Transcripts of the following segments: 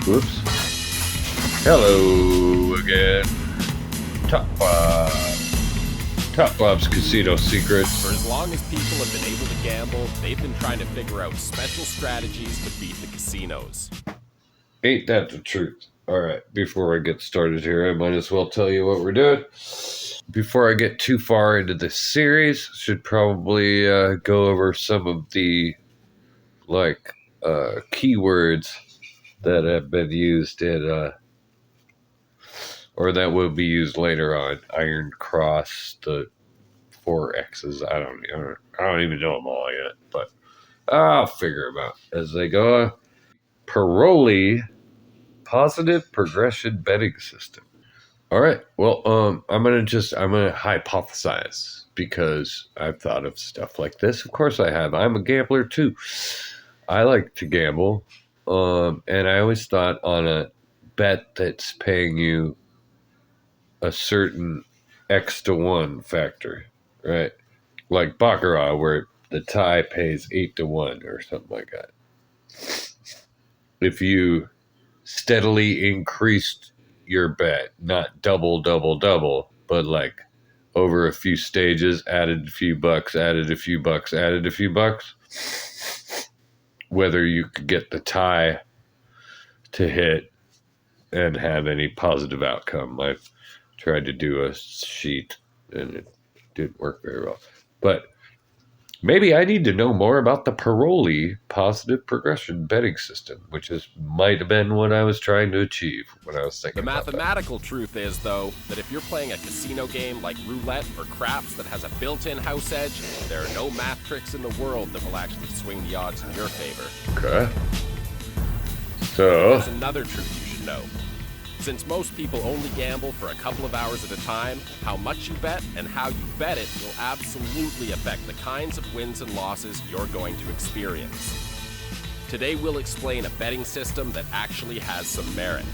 Whoops. Hello again. Top Bob's Casino Secrets. For as long as people have been able to gamble, they've been trying to figure out special strategies to beat the casinos. Ain't that the truth? Alright, before I get started here, I might as well tell you what we're doing. Before I get too far into this series, should probably go over some of the keywords that have been used in or that will be used later on. Iron Cross, the 4X's. I don't even know them all yet, but I'll figure them out as they go. Paroli, positive progression betting system. All right. Well, I'm gonna hypothesize because I've thought of stuff like this. Of course, I have. I'm a gambler too. I like to gamble, and I always thought on a bet that's paying you a certain X to 1 factor, right? Like Baccarat, where the tie pays 8 to 1 or something like that. If you steadily increased your bet, not double, but like over a few stages, added a few bucks, whether you could get the tie to hit and have any positive outcome. I've tried to do a sheet and it didn't work very well. But maybe I need to know more about the Paroli positive progression betting system, which might have been what I was trying to achieve when I was thinking about that. The mathematical truth is, though, that if you're playing a casino game like roulette or craps that has a built-in house edge, there are no math tricks in the world that will actually swing the odds in your favor. Okay. So there's another truth you should know. Since most people only gamble for a couple of hours at a time, how much you bet and how you bet it will absolutely affect the kinds of wins and losses you're going to experience. Today we'll explain a betting system that actually has some merit.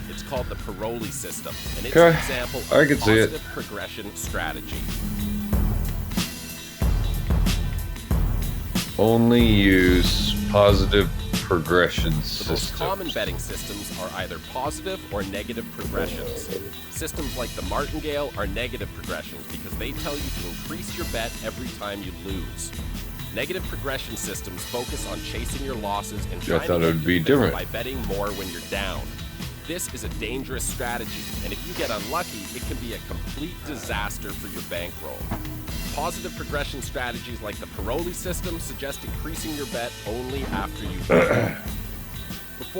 It's called the Paroli system, and it's an example of a positive progression strategy. Only use positive progression systems. The most common betting systems are either positive or negative progressions. Systems like the martingale are negative progressions because they tell you to increase your bet every time you lose. Negative progression systems focus on chasing your losses and trying to get you by betting more when you're down. This is a dangerous strategy, and if you get unlucky, it can be a complete disaster for your bankroll. Positive progression strategies like the Paroli system suggest increasing your bet only after you win.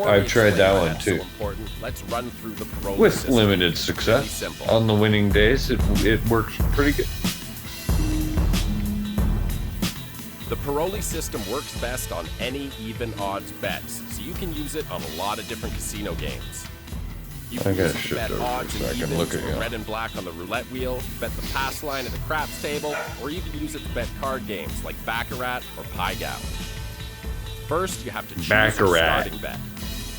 I've tried that one too. Let's run through the Paroli with system. Limited success. On the winning days, it works pretty good. The Paroli system works best on any even odds bets, so you can use it on a lot of different casino games. You can use it to bet odds and evens or red and black on the roulette wheel, bet the pass line at the craps table, or even use it to bet card games like Baccarat or Pai Gow. First, you have to choose a starting bet.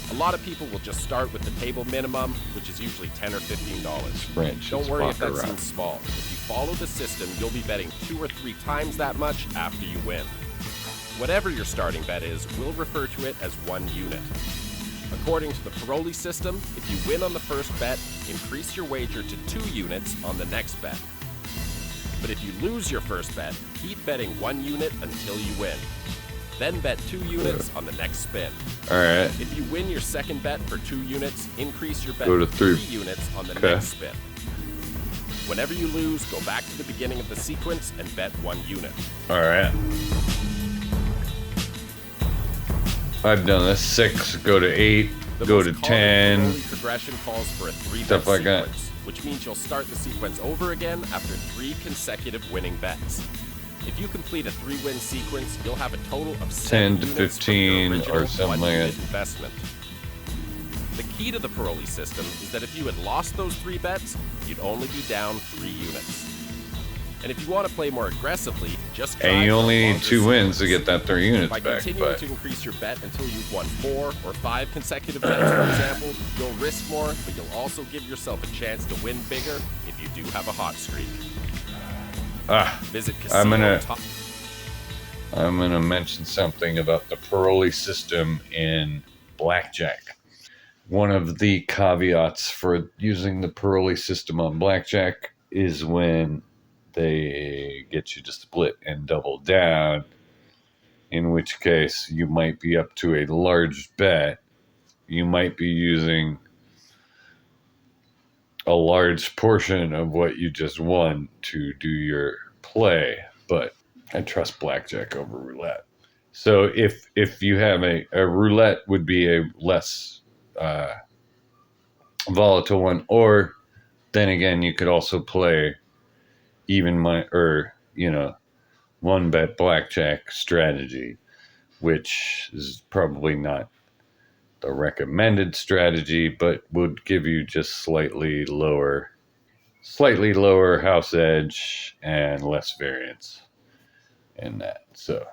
A lot of people will just start with the table minimum, which is usually $10 or $15. Don't worry if that seems small. If you follow the system, you'll be betting 2 or 3 times that much after you win. Whatever your starting bet is, we'll refer to it as 1 unit. According to the Paroli system, if you win on the first bet, increase your wager to 2 units on the next bet. But if you lose your first bet, keep betting 1 unit until you win. Then bet 2 units on the next spin. Alright. If you win your second bet for 2 units, increase your bet to to 3 3 units on the next spin. Whenever you lose, go back to the beginning of the sequence and bet 1 unit. Alright. I've done this. 6, go to 8, go to 10. The progression calls for a 3-bet stuff like that. sequence, which means you'll start the sequence over again after 3 consecutive winning bets. If you complete a 3-win sequence, you'll have a total of 10 to 15 or something like that. Investment. The key to the Paroli system is that if you had lost those 3 bets, you'd only be down 3 units. And if you want to play more aggressively, just try. And you only need 2 wins to get that 3 units back. By continuing to increase your bet until you've won 4 or 5 consecutive bets, for example, you'll risk more, but you'll also give yourself a chance to win bigger if you do have a hot streak. Visit Casino I'm gonna mention something about the Paroli system in blackjack. one of the caveats for using the Paroli system on blackjack is when they get you to split and double down, in which case you might be up to a large bet. You might be using a large portion of what you just won to do your play, but I trust blackjack over roulette. So if you have a roulette would be a less volatile one, or then again you could also play even money, or one bet blackjack strategy, which is probably not the recommended strategy, but would give you just slightly lower house edge and less variance in that. So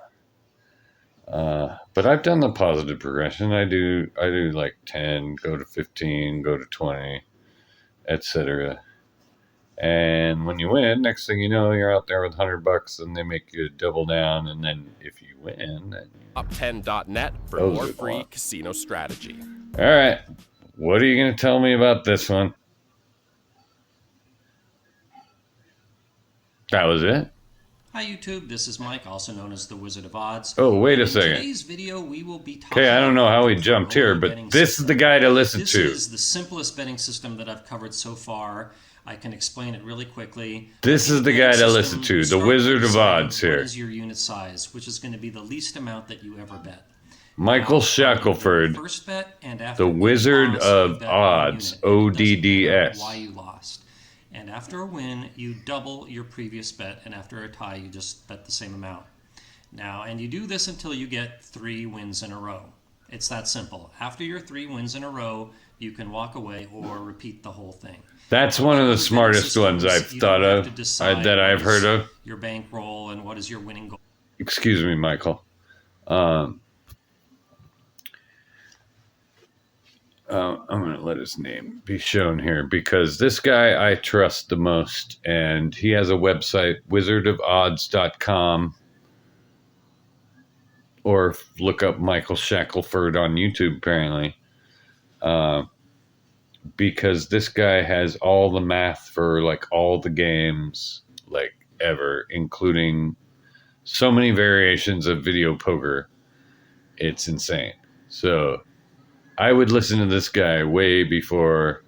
but I've done the positive progression. I do like 10, go to 15, go to 20, etc. And when you win, next thing you know, you're out there with $100 and they make you double down. And then if you win, then top10.net for more free casino strategy. All right. What are you going to tell me about this one? That was it? Hi YouTube, this is Mike, also known as the Wizard of Odds. Oh, wait a second. In today's video, we will be talking Okay, I don't know how we jumped here, but this is the guy to listen to. This is the simplest betting system that I've covered so far. I can explain it really quickly. This is the guy to listen to, the Wizard of Odds here. What is your unit size, which is going to be the least amount that you ever bet. Michael Shackelford, first bet, and after the Wizard of Odds, ODDS. Why you lost. And after a win, you double your previous bet, and after a tie, you just bet the same amount. Now, and you do this until you get 3 wins in a row. It's that simple. After your 3 wins in a row, you can walk away or repeat the whole thing. That's one of the smartest ones I've thought of, that I've heard of. Your bankroll and what is your winning goal. Excuse me, Michael. I'm going to let his name be shown here because this guy I trust the most, and he has a website, wizardofodds.com, or look up Michael Shackelford on YouTube, apparently, because this guy has all the math for like all the games like ever, including so many variations of video poker. It's insane. So I would listen to this guy way before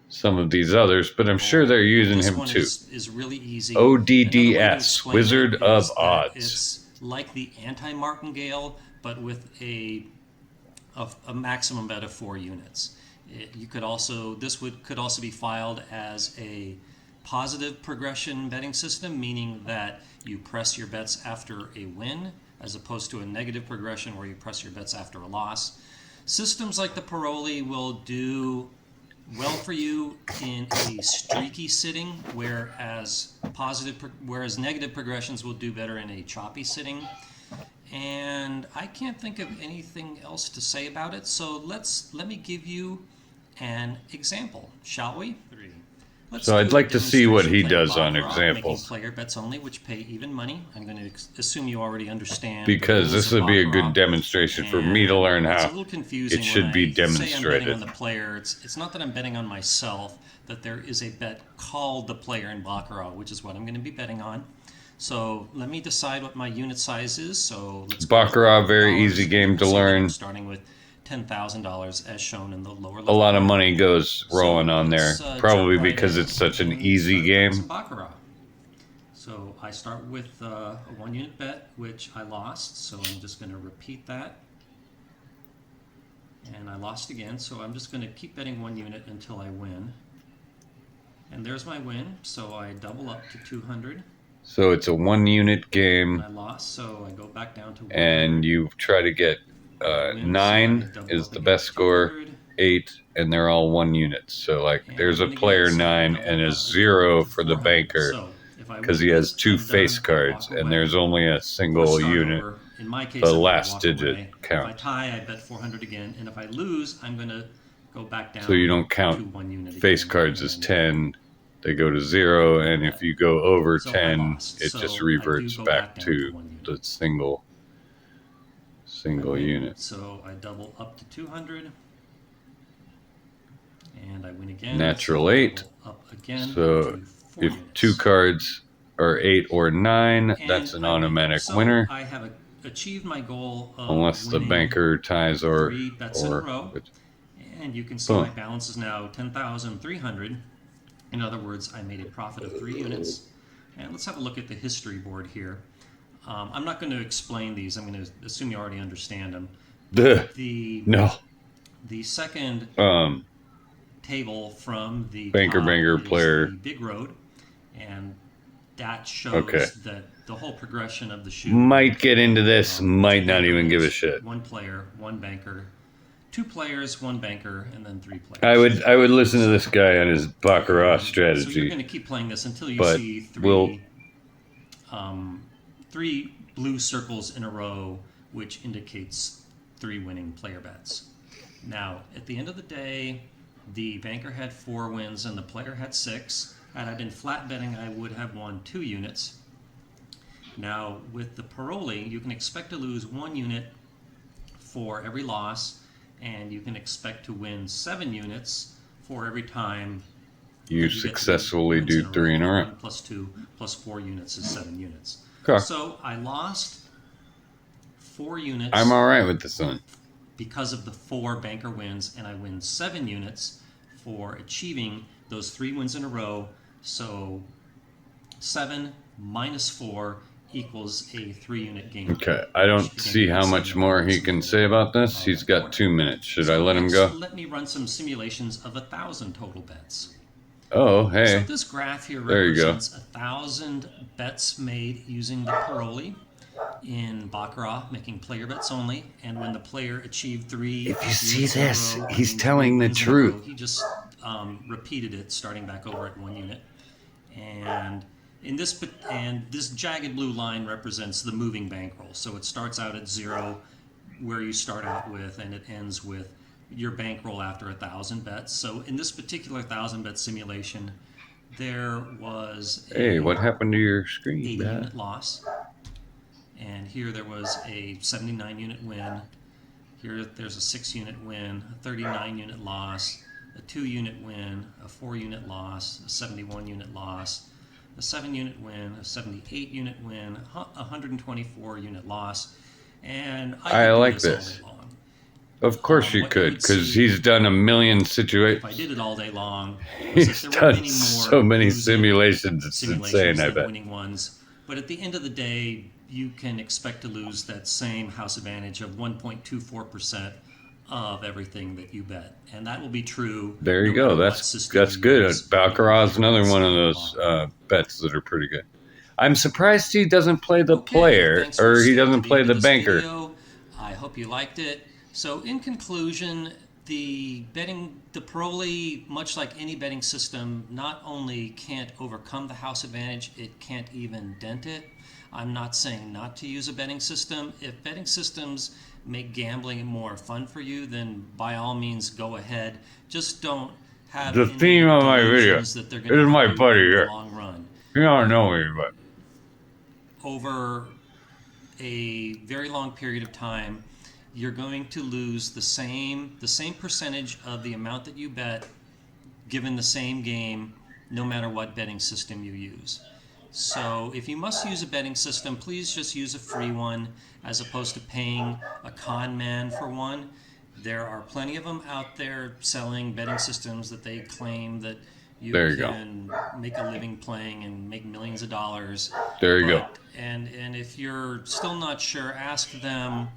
some of these others, but I'm sure they're using him too. Is really easy. ODDS, Wizard of Odds. It's like the anti-martingale, but with a maximum bet of 4 units. Could also be filed as a positive progression betting system, meaning that you press your bets after a win, as opposed to a negative progression where you press your bets after a loss. Systems like the Paroli will do well for you in a streaky sitting, whereas negative progressions will do better in a choppy sitting. And I can't think of anything else to say about it, so let me give you an example, shall we? So I'd like to see what he does on examples. Player bets only, which pay even money. I'm going to assume you already understand. Because this would be a good demonstration for me to learn how it should be demonstrated. Say I'm betting on the player. It's not that I'm betting on myself, that there is a bet called the player in Baccarat, which is what I'm going to be betting on. So let me decide what my unit size is. So let's Baccarat, very easy game to learn. Starting with $10,000 as shown in the lower left. A lot of money goes rolling on there, probably because it's such an easy game. So I start with a 1 unit bet, which I lost, so I'm just going to repeat that. And I lost again, so I'm just going to keep betting 1 unit until I win. And there's my win, so I double up to 200. So it's a 1 unit game. I lost, so I go back down to 1. And you try to get 9 is the best score, 8, and they're all 1 unit. So like there's a player 9 and a 0 for the banker because he has 2 face cards and there's only a single unit. In my case, the last digit counts. If I tie, I bet 400 again, and if I lose, I'm going to go back down. So you don't count face cards as 10. They go to 0, and if you go over 10, it just reverts back to the single unit. So I double up to 200. And I win again. Natural so 8. Up again. So if units. 2 cards are 8 or 9, and that's an I automatic so winner. I have achieved my goal of Unless the banker ties or 3 bets in a row. And you can see my balance is now 10,300. In other words, I made a profit of 3 units. And let's have a look at the history board here. I'm not going to explain these. I'm going to assume you already understand them. The second table from the banker top player is the big road, and that shows that the whole progression of the shoe. Might get into this, might not even give a shit. 1 player, 1 banker, 2 players, 1 banker, and then 3 players. I would listen to this guy on his baccarat strategy. So you're going to keep playing this until you see 3 blue circles in a row, which indicates 3 winning player bets. Now, at the end of the day, the banker had 4 wins and the player had 6. Had I been flat betting, I would have won 2 units. Now, with the Paroli, you can expect to lose 1 unit for every loss, and you can expect to win 7 units for every time you successfully do 3 in a row. 1 plus 2 plus 4 units is 7 units. Okay. So I lost 4 units. I'm all right with this one. Because of the 4 banker wins, and I win 7 units for achieving those 3 wins in a row. So 7 minus 4 equals a 3-unit gain. Okay, I don't see how much more he can say about this. He's got 2 minutes. Should I let him go? Let me run some simulations of 1,000 total bets. Oh, hey. So this graph here represents 1,000 bets made using the Paroli in Baccarat, making player bets only, and when the player achieved 3. If you see this, he's telling the truth. He just repeated it, starting back over at 1 unit, and this jagged blue line represents the moving bankroll. So it starts out at 0, where you start out with, and it ends with your bankroll after 1,000 bets. So in this particular 1,000 bet simulation, there was what happened to your screen? 80 unit loss. And here there was a 79 unit win. Here there's a 6 unit win, a 39 unit loss, a 2 unit win, a 4 unit loss, a 71 unit loss, a 7 unit win, a 78 unit win, a 124 unit loss. And I like this. All day long. Of course you could, because he's done a million situations. If I did it all day long, he's done so many simulations. It's insane, I bet. Winning ones. But at the end of the day, you can expect to lose that same house advantage of 1.24% of everything that you bet, and that will be true. There you go. That's good. Baccarat's another one of those bets that are pretty good. I'm surprised he doesn't play the player, or he doesn't play the banker. Video. I hope you liked it. So, in conclusion, the Paroli, much like any betting system, not only can't overcome the house advantage, it can't even dent it. I'm not saying not to use a betting system. If betting systems make gambling more fun for you, then by all means go ahead. Just don't have the theme of my video. This is my buddy here. Long run. You don't know me, but over a very long period of time, you're going to lose the same percentage of the amount that you bet, given the same game, no matter what betting system you use. So if you must use a betting system, please just use a free one as opposed to paying a con man for one. There are plenty of them out there selling betting systems that they claim that you can make a living playing and make millions of dollars. There you go. And if you're still not sure, ask them.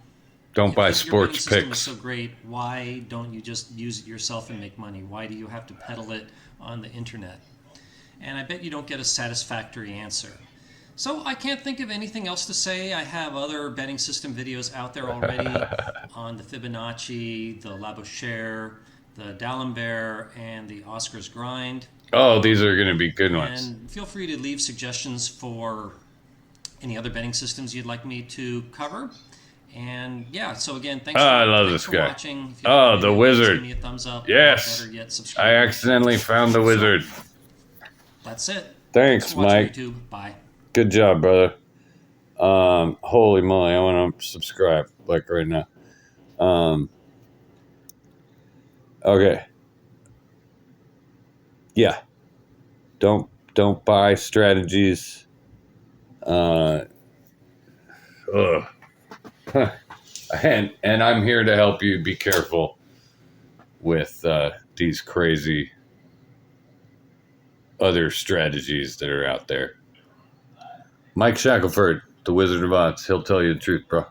Don't buy sports picks. Is so great. Why don't you just use it yourself and make money? Why do you have to peddle it on the internet? And I bet you don't get a satisfactory answer. So I can't think of anything else to say. I have other betting system videos out there already on the Fibonacci, the Labouchere, the D'Alembert, and the Oscar's Grind. Oh, these are going to be good ones. And feel free to leave suggestions for any other betting systems you'd like me to cover. And yeah, so again, thanks for watching. Oh, the wizard. Give me a thumbs up. Yes. Better yet, subscribe. I accidentally found the wizard. That's it. Thanks Mike. YouTube. Bye. Good job, brother. Holy moly, I want to subscribe like right now. Okay. yeah, don't buy strategies. And I'm here to help you be careful with these crazy other strategies that are out there. Mike Shackelford, the Wizard of Odds, he'll tell you the truth, bro.